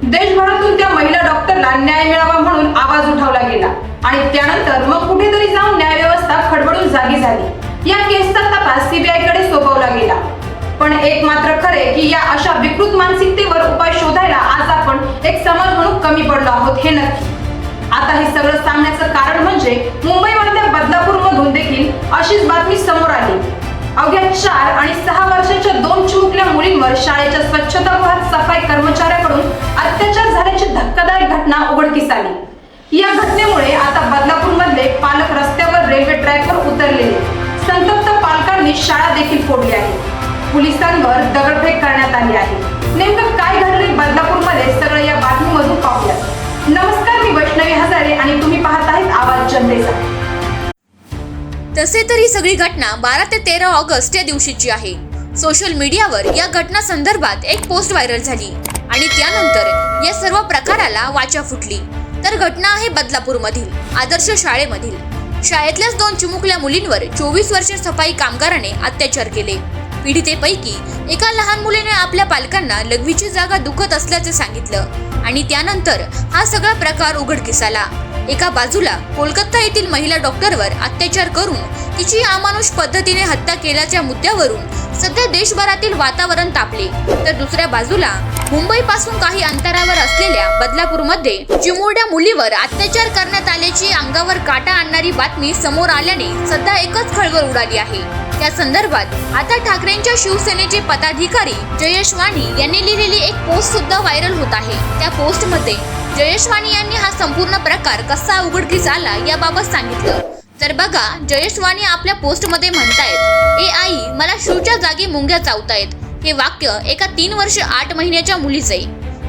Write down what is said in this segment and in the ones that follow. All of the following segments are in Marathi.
देशभरातून त्या महिला डॉक्टरला न्याय मिळावा म्हणून आवाज उठवला गेला आणि त्यानंतर मग कुठेतरी जाऊन न्याय व्यवस्था खडबडून जागी झाली। या केसचा तपास सीबीआय कडे सोपवला गेला। पण एक मात्र खरे की या अशा विकृत मानसिकतेवर उपाय शोधायला आज आपण एक समाज म्हणून कमी पडलो आहोत हे नक्की। आता हे सगळं सांगण्याचं कारण म्हणजे मुंबईमधल्या बदलापूरमधून देखील अशीच बातमी समोर आली। अवघ्या 4 आणि 6 वर्षाच्या 2 चिमुकल्या मुलींवर शाळेच्या स्वच्छतागृहात सफाई कर्मचाऱ्याकडून अत्याचार झाल्याची धक्कादायक घटना उघडकीस आली। या घटनेमुळे आता बदलापूरमधले पालक रस्त्यावर रेल्वे ट्रॅकवर उतरलेले, संतप्त पालकांनी शाळा देखील फोडली आहे। पोलिसांवर दगडफेक करण्यात आली आहे। नेमकं काय घडले बदलापूरमध्ये सगळं या बातमीमधून पाहूया। नमस्कार, मी वैष्णवी हजारे आणि तुम्ही पाहत आहेत आवाज जनतेचा। तसे तर ही सगळी घटना 12 ते 13 ऑगस्ट या दिवशीची आहे। सोशल मीडियावर या घटना संदर्भात एक पोस्ट व्हायरल झाली आणि त्यानंतर या सर्व प्रकाराला वाचा फुटली। तर घटना आहे बदलापूर मधील आदर्श शाळेमधील। शाळेतल्याच 2 चिमुकल्या मुलींवर 24 वर्षीय सफाई कामगाराने अत्याचार केले। पीडितेपैकी एका लहान मुलीने आपल्या पालकांना लघवीची जागा दुखत असल्याचे सांगितलं आणि त्यानंतर हा सगळा प्रकार उघडकीस आला। एका बाजूला कोलकाता येथील महिला डॉक्टरवर अत्याचार करून तिची अमानुष पद्धतीने हत्या केल्याच्या मुद्द्यावरून सध्या देशभरातील वातावरण तापले, तर दुसऱ्या बाजूला मुंबईपासून काही अंतरावर असलेल्या बदलापूरमध्ये चिमुरड्या मुलीवर अत्याचार करण्यात आल्याची अंगावर काटा आणणारी बातमी समोर आल्याने सध्या एकच खळबळ उडाली आहे। त्या संदर्भात आता ठाकरेंच्या शिवसेनेचे पदाधिकारी जयेश वाणी यांनी लिहिलेली एक पोस्ट सुद्धा व्हायरल होत आहे। त्या पोस्टमध्ये जयेश वाणी यांनी हा संपूर्ण प्रकार कसा उघडकीस आला याबाबत सांगितलं। तर बघा, जयेश वाणी आपल्या पोस्टमध्ये म्हणतायत, "ए आई, मला शिवच्या जागी मुंग्या चावतायत." हे वाक्य एका 3 वर्ष 8 महिन्याच्या मुलीचे।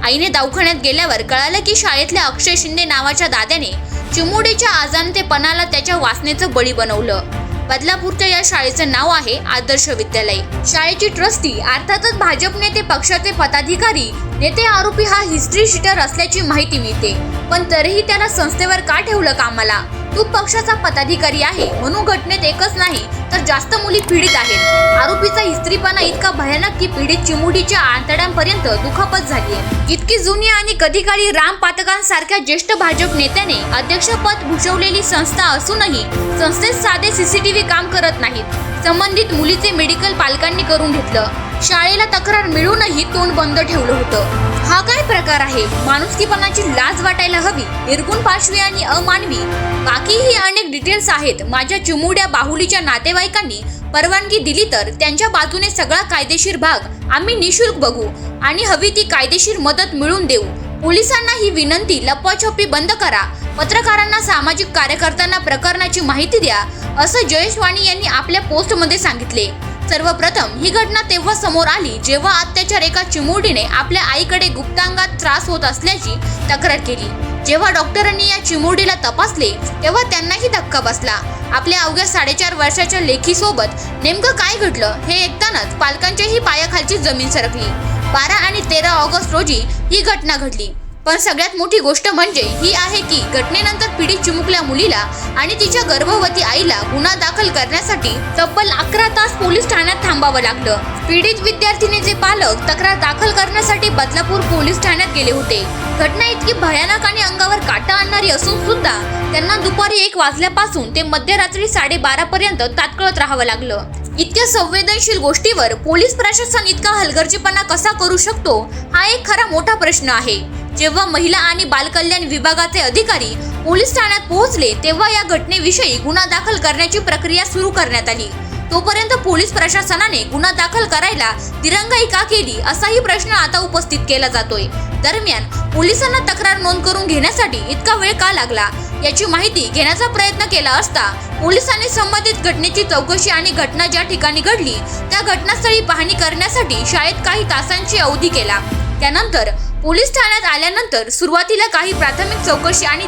आईने दवाखान्यात गेल्यावर कळालं की शाळेतल्या अक्षय शिंदे नावाच्या दाद्याने चिमुरडीच्या अजाणतेपणाला त्याच्या वासनेचं बळी बनवलं। बदलापूरच्या या शाळेचं नाव आहे आदर्श विद्यालय। शाळेची ट्रस्टी अर्थातच भाजप नेते पक्षाचे पदाधिकारी नेते आरोपी हा हिस्ट्री शीटर असल्याची माहिती मिळते, पण तरीही त्याला संस्थेवर का ठेवलं कामाला? तू पक्षाचा पदाधिकारी आहे म्हणून घटनेत एकच नाही तर जास्त मुली पीडित आहेत। आरोपीचा हिस्ट्रीपणा इतका भयानक की पीडित चिमुरडीच्या आतड्यांपर्यंत दुखापत झाली। इतकी जुनी आणि कधी काळी राम पातकांसारख्या ज्येष्ठ भाजप नेत्याने अध्यक्षपद भूषवलेली संस्था असूनही संस्थेत साधे सीसीटीव्ही काम करत नाहीत। संबंधित मुलीचे मेडिकल पालकांनी करून घेतलं। शाळेला तक्रार मिळूनही तोंड बंद ठेवलं होतं। हा काय प्रकार आहे? माणुसकीपणाची लाज वाटायला हवी। निर्गुण, पाशवी आणि अमानवी बाकीही अनेक डिटेल्स आहेत। माझ्या चिमुरड्या बाहुलीच्या नातेवाईकांनी परवानगी दिली तर त्यांच्या बाजूने सगळा कायदेशीर भाग आम्ही निशुल्क बघू आणि हवी ती कायदेशीर मदत मिळवून देऊ। पोलिसांना ही विनंती, लपवाछपवी बंद करा। पत्रकारांना, सामाजिक कार्यकर्त्यांना प्रकरणाची माहिती द्या, असं जयेश वाणी यांनी आपल्या पोस्टमध्ये सांगितले। सर्वप्रथम ही घटना तेव्हा समोर आली जेव्हा अत्याचार एका चिमुरडीने आपल्या आईकडे गुप्तांगात त्रास होत असल्याची तक्रार केली। जेव्हा डॉक्टरांनी या चिमुरडीला तपासले तेव्हा त्यांनाही धक्का बसला। आपल्या अवघ्या 4.5 वर्षाच्या लेकीसोबत नेमकं काय घडलं हे ऐकतानाच पालकांच्याही पायाखालची जमीन सरकली। 12 आणि 13 ऑगस्ट रोजी ही घटना घडली। पण सगळ्यात मोठी गोष्ट म्हणजे ही आहे की घटनेनंतर पीडित चिमुकल्या मुलीला आणि तिच्या गर्भवती आईला गुन्हा दाखल करण्यासाठी तब्बल 11 तास पोलीस ठाण्यात थांबावं लागलं। पीडित विद्यार्थिनीचे पालक तक्रार दाखल करण्यासाठी बदलापूर पोलीस ठाण्यात गेले होते। घटना इतकी भयानक आणि अंगावर काटा आणणारी असून सुद्धा त्यांना दुपारी 1 वाजल्यापासून ते मध्यरात्री 12:30 पर्यंत ताटकळत राहावं लागलं। इतक्या संवेदनशील गोष्टीवर पोलीस प्रशासन इतका हलगर्जीपणा कसा करू शकतो हा एक खरा मोठा प्रश्न आहे। जेव्हा महिला आणि बालकल्याण विभागाचे अधिकारी पोलीस ठाण्यात पोहोचले तेव्हा या घटनेविषयी गुन्हा दाखल करण्याची प्रक्रिया सुरू करण्यात आली। तोपर्यंत पोलीस प्रशासनाने गुन्हा दाखल करायला दिरंगाई का केली असाही प्रश्न आता उपस्थित केला जातोय। दरम्यान पोलिसांना तक्रार नोंद करून घेण्यासाठी इतका वेळ का लागला याची माहिती घेण्याचा प्रयत्न केला असता पोलिसांनी संबंधित घटनेची चौकशी आणि घटना ज्या ठिकाणी घडली त्या घटनास्थळी पाहणी करण्यासाठी शाळेत काही तासांची अवधी केला। त्यानंतर पोलीस ठाण्यात आल्यानंतर सुरुवातीला काही प्राथमिक चौकशी आणि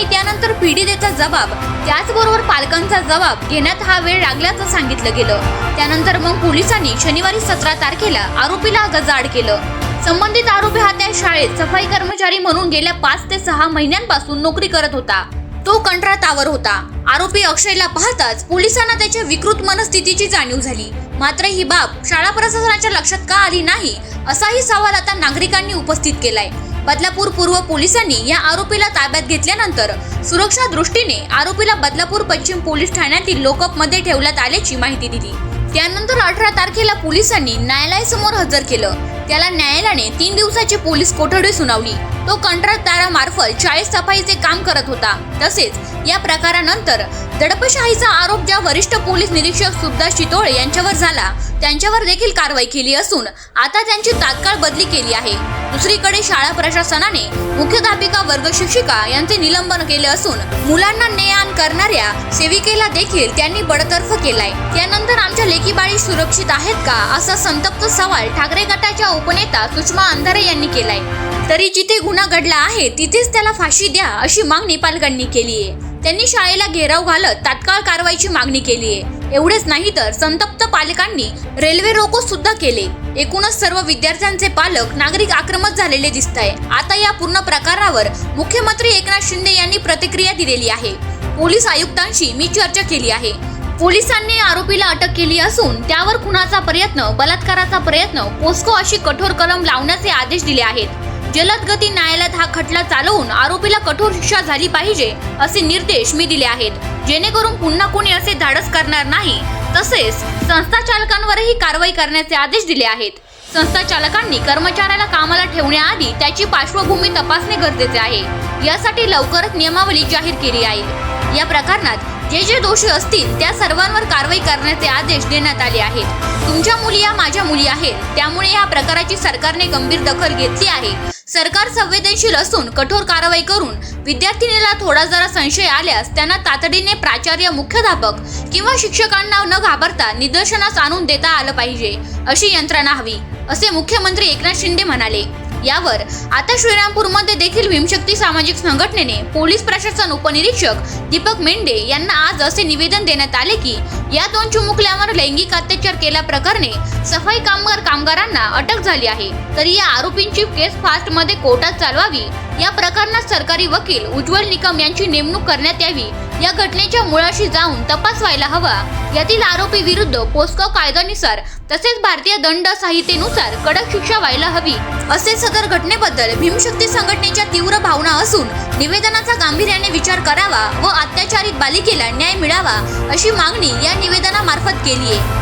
त्यानंतर पीडितेचा जबाब त्याचबरोबर पालकांचा जबाब घेण्यात हा वेळ लागल्याचं सांगितलं गेलं। त्यानंतर मग पोलिसांनी शनिवारी 17 तारखेला आरोपीला गजाआड केलं। संबंधित आरोपी हा त्या शाळेत सफाई कर्मचारी म्हणून गेल्या 5 ते 6 महिन्यांपासून नोकरी करत होता। तो कंत्राटावर होता. आरोपी अक्षयला पाहताच पोलिसांना त्याच्या विकृत मनस्थितीची जाणीव झाली. मात्र ही बाब शाळा प्रशासनाच्या लक्षात का आली नाही असाही सवाल आता नागरिकांनी उपस्थित केलाय. बदलापूर पूर्व पोलिसांनी या आरोपीला ताब्यात घेतल्यानंतर सुरक्षा दृष्टीने आरोपीला बदलापूर पश्चिम पोलीस ठाण्यातील लॉकअपमध्ये ठेवण्यात आल्याची माहिती दिली. त्यानंतर 18 तारखेला पोलिसांनी न्यायालयासमोर हजर केलं. त्याला न्यायालयाने 3 दिवसाची पोलीस कोठडी सुनावली. तो कंत्राटदारामार्फत शाळेत सफाईचे काम करत होता. तसेच या प्रकारानंतर दडपशाहीचा आरोप ज्या वरिष्ठ पोलीस निरीक्षक सुभाष चितोळे यांच्यावर झाला त्यांच्यावर देखील कारवाई केली असून आता त्यांची तात्काळ बदली केली आहे. दुसरीकडे शाळा प्रशासनाने मुख्याध्यापिका वर्ग शिक्षिका यांचे निलंबन केले असून मुलांना ने-आण करणाऱ्या सेविकेला देखील त्यांनी बडतर्फ केलाय. त्यानंतर आमच्या लेकीबाळी सुरक्षित आहेत का असा संतप्त सवाल ठाकरे गटाच्या उपनेता सुषमा अंधारे यांनी केलाय. तरी जिथे गुन्हा घडला आहे तिथेच त्याला फाशी द्या अशी मागणी पालकांनी केली आहे. त्यांनी शाळेला घेराव घालत तात्काळ कारवाईची मागणी केली आहे. एवढेच नाही तर संतप्त पालकांनी रेल्वे रोको सुद्धा केले. एकूणच सर्व विद्यार्थ्यांचे पालक नागरिक आक्रमक झालेले दिसत आहे. आता या पूर्ण प्रकारावर मुख्यमंत्री एकनाथ शिंदे यांनी प्रतिक्रिया दिलेली आहे. पोलीस आयुक्तांशी मी चर्चा केली आहे. पोलिसांनी आरोपीला अटक केली असून त्यावर खुनाचा प्रयत्न, बलात्काराचा प्रयत्न, पोस्को अशी कठोर कलम लावण्याचे आदेश दिले आहेत. जलद गती न्यायालयात हा खटला चालवून आरोपीला कठोर शिक्षा झाली पाहिजे असे निर्देश मी दिले आहेत, जेणेकरून पुन्हा कोणी असे धाडस करणार नाही. तसेच संस्था चालकांवरही कारवाई करण्याचे आदेश दिले आहेत. संस्था चालकांनी कर्मचाऱ्याला कामाला ठेवण्याआधी त्याची पार्श्वभूमी तपासणे गरजेचे आहे. यासाठी लवकरच नियमावली जाहीर केली आहे. या प्रकरणात जे दोषी असतील त्या सर्वांवर कारवाई करण्याचे आदेश देण्यात आले आहेत. तुमच्या मुली या माझ्या मुली आहेत, त्यामुळे या प्रकाराची सरकारने गंभीर दखल घेतली आहे. सरकार संवेदनशील असून कठोर कारवाई करून विद्यार्थिनीला थोडा जरा संशय आल्यास त्यांना तातडीने प्राचार्य, मुख्याध्यापक किंवा शिक्षकांना न घाबरता निदर्शनास आणून देता आलं पाहिजे अशी यंत्रणा हवी असे मुख्यमंत्री एकनाथ शिंदे म्हणाले. यावर आता श्रीरामपूरमध्ये देखील भीमशक्ती सामाजिक संघटनेने पोलीस प्रशासन उपनिरीक्षक दीपक मेंढे यांना आज असे निवेदन देण्यात आले की या 2 चिमुकल्यांवर लैंगिक अत्याचार केल्याप्रकरणी सफाई कामगारांना अटक झाली आहे. तरी या आरोपींची केस फास्टमध्ये कोर्टात चालवावी. या प्रकरणात सरकारी वकील उज्ज्वल निकम यांची नेमणूक करण्यात यावी. या घटनेच्या मुळाशी जाऊन तपास व्हायला हवा. यातील आरोपी विरुद्ध पोस्को कायद्यानुसार तसेच भारतीय दंड संहितेनुसार कडक शिक्षा व्हायला हवी असे सदर घटनेबद्दल भीमशक्ती संघटनेच्या तीव्र भावना असून निवेदनाचा गांभीर्याने विचार करावा व अत्याचारित बालिकेला न्याय मिळावा अशी मागणी या निवेदनामार्फत केली आहे.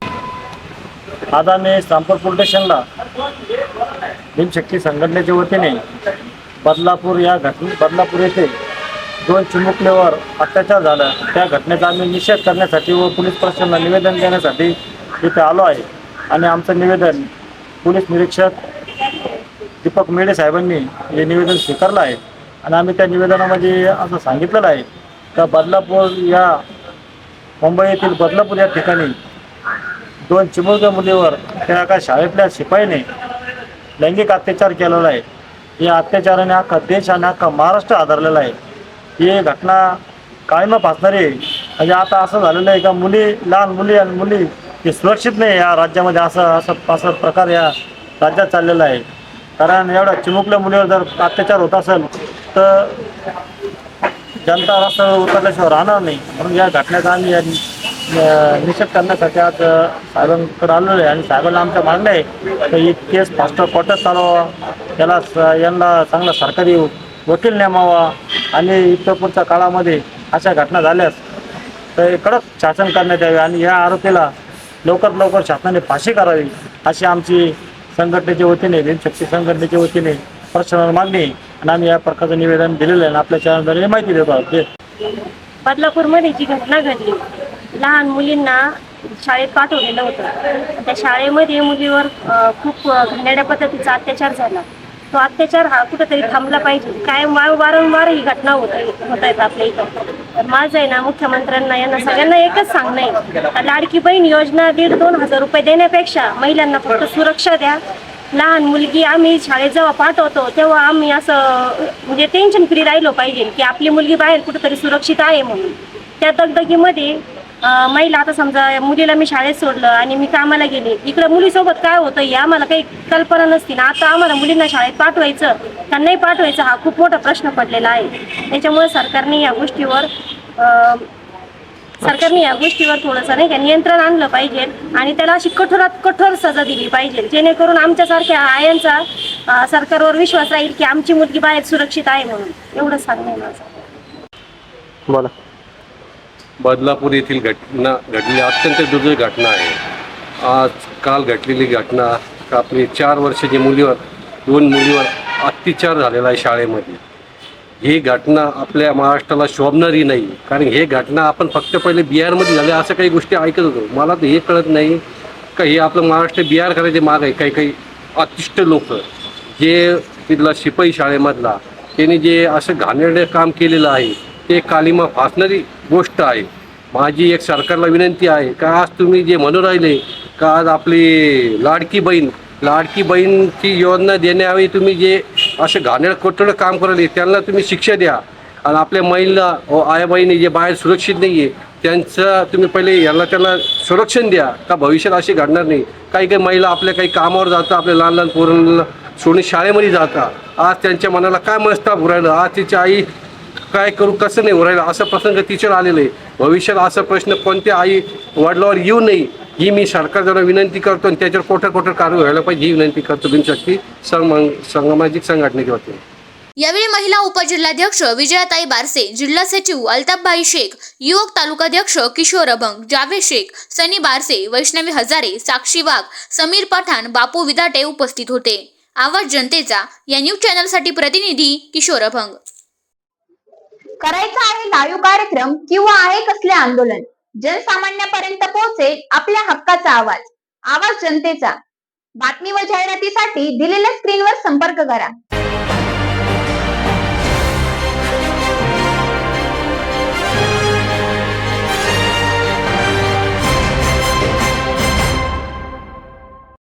आज आम्ही संपर्क पोलीस स्टेशनला भीमशक्ती संघटनेच्या वतीने बदलापूर येथे 2 चिमुकल्यावर अत्याचार झाला त्या घटनेचा आम्ही निषेध करण्यासाठी व पोलीस प्रशासनाला निवेदन देण्यासाठी इथे आलो आहे. आणि आमचं निवेदन पोलीस निरीक्षक दीपक मेढे साहेबांनी हे निवेदन स्वीकारलं आहे. आणि आम्ही त्या निवेदनामध्ये असं सांगितलेलं आहे का बदलापूर या मुंबई येथील बदलापूर या ठिकाणी 2 चिमुकल्या मुलीवर त्या एका शाळेतल्या शिपाईने लैंगिक अत्याचार केलेला आहे. या अत्याचाराने अख्खा देश आणि अख्खा महाराष्ट्र आदरलेला आहे. ही घटना कायम फासणारी आहे. म्हणजे आता असं झालेलं आहे का लहान मुली आणि मुली हे सुरक्षित नाही या राज्यामध्ये असं प्रकार या राज्यात चाललेला आहे. कारण एवढ्या चिमुकल्या मुलीवर जर अत्याचार होत असेल तर जनता रस्त्यावर उतरल्याशिवाय राहणार नाही. म्हणून या घटनेचा आम्ही निषेध करण्यासाठी आज साहेबांकडे आलेलो आहे. आणि साहेबांना आमच्या मागण्या आहे तर ही केस फास्ट कोर्टात चालवा, यांना चांगला सरकारी वकील नेमावा आणि इतर पुढच्या काळामध्ये अशा घटना झाल्यास तर कडक शासन करण्यात यावे आणि या आरोपीला लवकरात लवकर शासनाने फाशी करावी अशी आमची संघटनेच्या वतीने भीमशक्ती संघटनेच्या वतीने प्रशासनाला मागणी आहे. आणि आम्ही या प्रकारचं निवेदन दिलेलं आहे आणि आपल्या चॅनलद्वारे माहिती देतो आहोत. बदलापूरमध्ये जी घटना घडली, लहान मुलींना शाळेत पाठवलेलं होतं. त्या शाळेमध्ये मुलीवर खूप घाणेरड्या पद्धतीचा अत्याचार झाला. तो अत्याचार हा कुठेतरी थांबला पाहिजे. कायम वारंवार ही घटना होत आहेत आपल्या इथं. तर माझं आहे ना मुख्यमंत्र्यांना यांना सगळ्यांना एकच सांगणं आहे, लाडकी बहीण योजना 1,500-2,000 रुपये देण्यापेक्षा महिलांना फक्त सुरक्षा द्या. लहान मुलगी आम्ही शाळेत जेव्हा पाठवतो तेव्हा आम्ही असं म्हणजे टेन्शन फ्री राहिलो पाहिजे की आपली मुलगी बाहेर कुठेतरी सुरक्षित आहे म्हणून. त्या दगदगीमध्ये महिला आता समजा मुलीला मी शाळेत सोडलं आणि मी कामाला गेले, इकडे मुलीसोबत काय होतं हे आम्हाला काही कल्पना नसती ना. आता आम्हाला मुलींना शाळेत पाठवायचं का नाही पाठवायचं हा खूप मोठा प्रश्न पडलेला आहे. त्याच्यामुळे सरकारने या गोष्टीवर थोडंसं नाही का नियंत्रण आणलं पाहिजे आणि त्याला अशी कठोरात कठोर सजा दिली पाहिजे, जेणेकरून आमच्यासारख्या आयांचा सरकारवर विश्वास राहील की आमची मुलगी बाहेर सुरक्षित आहे म्हणून. एवढं सांगणं आहे माझं. बोला. बदलापूर येथील घटना घडलेली अत्यंत दुर्दैवी घटना आहे. आज काल घडलेली घटना आपली 4 वर्षाची मुलीवर 2 मुलीवर अत्याचार झालेला आहे शाळेमध्ये. ही घटना आपल्या महाराष्ट्राला शोभणारी नाही, कारण हे घटना आपण फक्त पहिले बिहारमध्ये झाल्या असं काही गोष्टी ऐकत होतो. मला तर हे कळत नाही का हे आपलं महाराष्ट्र बिहार करायचे माग आहे. काही अतिष्ट लोक जे तिथला शिपाई शाळेमधला त्यांनी जे असं घाणेरडं काम केलेलं आहे ते कालिमा फासणारी गोष्ट आहे. माझी एक सरकारला विनंती आहे का आज तुम्ही जे म्हणून राहिले का आज आपली लाडकी बहीणची योजना देण्यावेळी तुम्ही जे असे घाणेरडं कोटडं काम करायले त्यांना तुम्ही शिक्षा द्या. आणि आपल्या महिला व आया बहिणी जे बाहेर सुरक्षित नाही आहे त्यांचं तुम्ही पहिले त्यांना संरक्षण द्या का भविष्यात अशी घडणार नाही. काही महिला आपल्या काही कामावर जातात, आपल्या लहान पोरांना सोडून शाळेमध्ये जातात. आज त्यांच्या मनाला काय मनस्ताप उरायलं, आज तिची आई काय करू कसं नाही उरायला असा प्रसंग तिच्यावर आलेला आहे. भविष्यात असा प्रश्न कोणत्या आई वडिलावर येऊ नये ही मी सरकारला विनंती करतो आणि त्याच्यावर कोठर कारवाई व्हायला पाहिजे ही विनंती करतो बिनशक्ती सामाजिक संघटनेच्या वतीने. यावेळी महिला उपजिल्हाध्यक्ष विजयाताई बारसे, जिल्हा सचिव अल्ताफबाई शेख, युवक तालुकाध्यक्ष किशोर अभंग, जावेद शेख, सनी बारसे, वैष्णवी हजारे, साक्षी वाघ, समीर पठाण, बापू विदाटे उपस्थित होते. आवाज जनतेचा या न्यूज चॅनलसाठी प्रतिनिधी किशोर अभंग. करायचा आहे लाईव्ह कार्यक्रम किंवा आहे कसले आंदोलन, जनसामान्यापर्यंत पोहोचेल आपल्या हक्काचा आवाज जनतेचा. बातमी व जाहिरातीसाठी दिलेल्या स्क्रीनवर संपर्क करा.